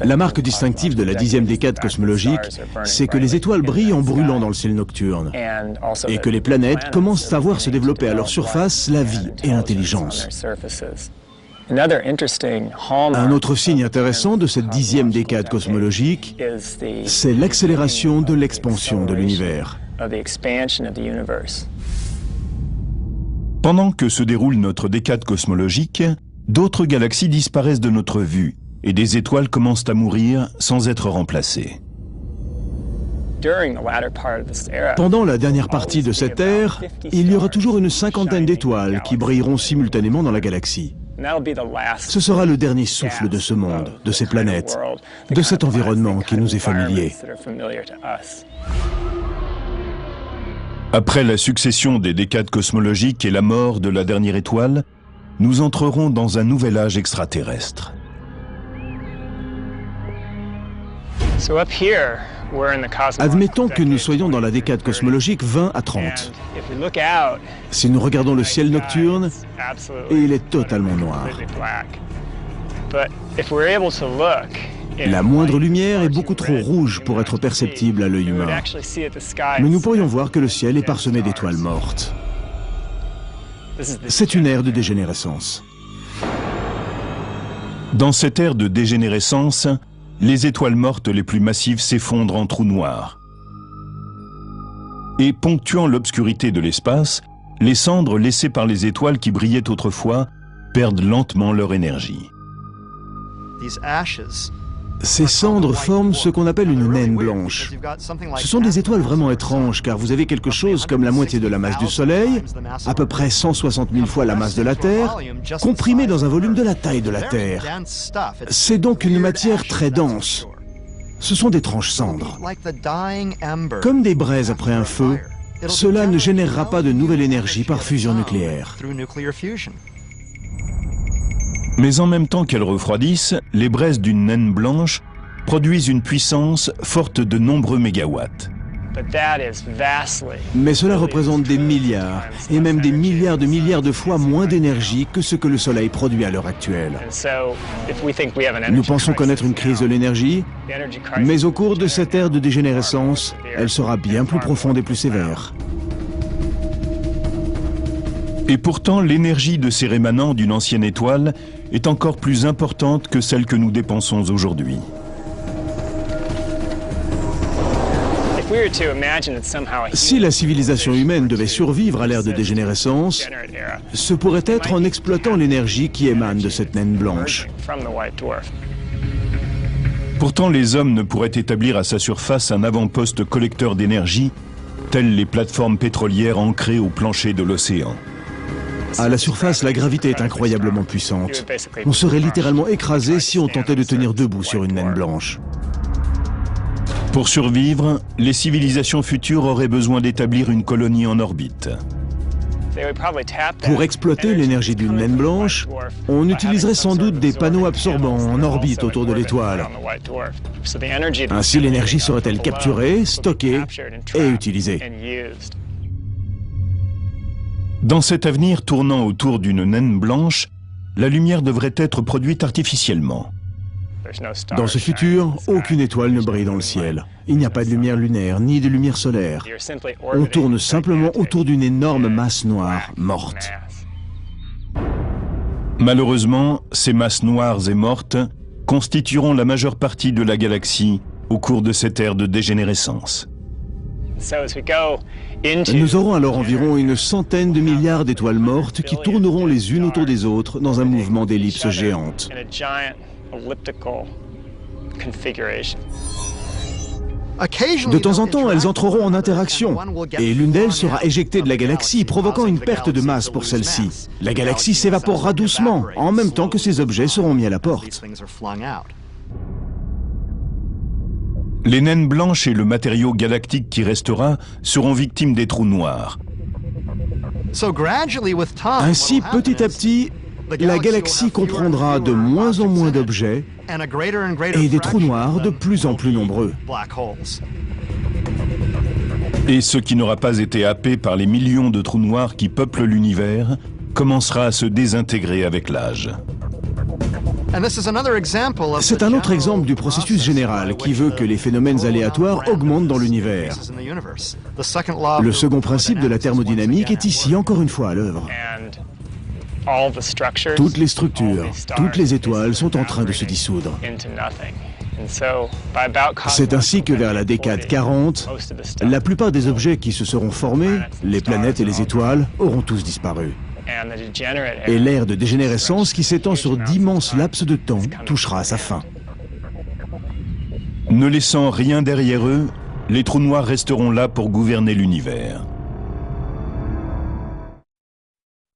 La marque distinctive de la 10e décade cosmologique, c'est que les étoiles brillent en brûlant dans le ciel nocturne et que les planètes commencent à voir se développer à leur surface la vie et l'intelligence. Un autre signe intéressant de cette 10e décade cosmologique, c'est l'accélération de l'expansion de l'univers. Pendant que se déroule notre décade cosmologique, d'autres galaxies disparaissent de notre vue et des étoiles commencent à mourir sans être remplacées. Pendant la dernière partie de cette ère, il y aura toujours une cinquantaine d'étoiles qui brilleront simultanément dans la galaxie. Ce sera le dernier souffle de ce monde, de ces planètes, de cet environnement qui nous est familier. Après la succession des décades cosmologiques et la mort de la dernière étoile, nous entrerons dans un nouvel âge extraterrestre. Admettons que nous soyons dans la décade cosmologique 20 à 30. Si nous regardons le ciel nocturne, il est totalement noir. La moindre lumière est beaucoup trop rouge pour être perceptible à l'œil humain. Mais nous pourrions voir que le ciel est parsemé d'étoiles mortes. C'est une ère de dégénérescence. Dans cette ère de dégénérescence, les étoiles mortes les plus massives s'effondrent en trous noirs. Et ponctuant l'obscurité de l'espace, les cendres laissées par les étoiles qui brillaient autrefois perdent lentement leur énergie. Ces cendres forment ce qu'on appelle une naine blanche. Ce sont des étoiles vraiment étranges, car vous avez quelque chose comme la moitié de la masse du Soleil, à peu près 160 000 fois la masse de la Terre, comprimée dans un volume de la taille de la Terre. C'est donc une matière très dense. Ce sont d'étranges cendres. Comme des braises après un feu, cela ne générera pas de nouvelle énergie par fusion nucléaire. Mais en même temps qu'elles refroidissent, les braises d'une naine blanche produisent une puissance forte de nombreux mégawatts. Mais cela représente des milliards, et même des milliards de fois moins d'énergie que ce que le Soleil produit à l'heure actuelle. Nous pensons connaître une crise de l'énergie, mais au cours de cette ère de dégénérescence, elle sera bien plus profonde et plus sévère. Et pourtant, l'énergie de ces rémanents d'une ancienne étoile est encore plus importante que celle que nous dépensons aujourd'hui. Si la civilisation humaine devait survivre à l'ère de dégénérescence, ce pourrait être en exploitant l'énergie qui émane de cette naine blanche. Pourtant, les hommes ne pourraient établir à sa surface un avant-poste collecteur d'énergie, telles les plateformes pétrolières ancrées au plancher de l'océan. À la surface, la gravité est incroyablement puissante. On serait littéralement écrasé si on tentait de tenir debout sur une naine blanche. Pour survivre, les civilisations futures auraient besoin d'établir une colonie en orbite. Pour exploiter l'énergie d'une naine blanche, on utiliserait sans doute des panneaux absorbants en orbite autour de l'étoile. Ainsi, l'énergie serait-elle capturée, stockée et utilisée. Dans cet avenir tournant autour d'une naine blanche, la lumière devrait être produite artificiellement. Dans ce futur, aucune étoile ne brille dans le ciel. Il n'y a pas de lumière lunaire, ni de lumière solaire. On tourne simplement autour d'une énorme masse noire morte. Malheureusement, ces masses noires et mortes constitueront la majeure partie de la galaxie au cours de cette ère de dégénérescence. Nous aurons alors environ une centaine de milliards d'étoiles mortes qui tourneront les unes autour des autres dans un mouvement d'ellipse géante. De temps en temps, elles entreront en interaction, et l'une d'elles sera éjectée de la galaxie, provoquant une perte de masse pour celle-ci. La galaxie s'évaporera doucement, en même temps que ces objets seront mis à la porte. Les naines blanches et le matériau galactique qui restera seront victimes des trous noirs. Ainsi, petit à petit, la galaxie comprendra de moins en moins d'objets et des trous noirs de plus en plus nombreux. Et ce qui n'aura pas été happé par les millions de trous noirs qui peuplent l'univers commencera à se désintégrer avec l'âge. C'est un autre exemple du processus général qui veut que les phénomènes aléatoires augmentent dans l'univers. Le second principe de la thermodynamique est ici encore une fois à l'œuvre. Toutes les structures, toutes les étoiles sont en train de se dissoudre. C'est ainsi que vers la décade 40, la plupart des objets qui se seront formés, les planètes et les étoiles, auront tous disparu. Et l'ère de dégénérescence qui s'étend sur d'immenses laps de temps touchera à sa fin. Ne laissant rien derrière eux, les trous noirs resteront là pour gouverner l'univers.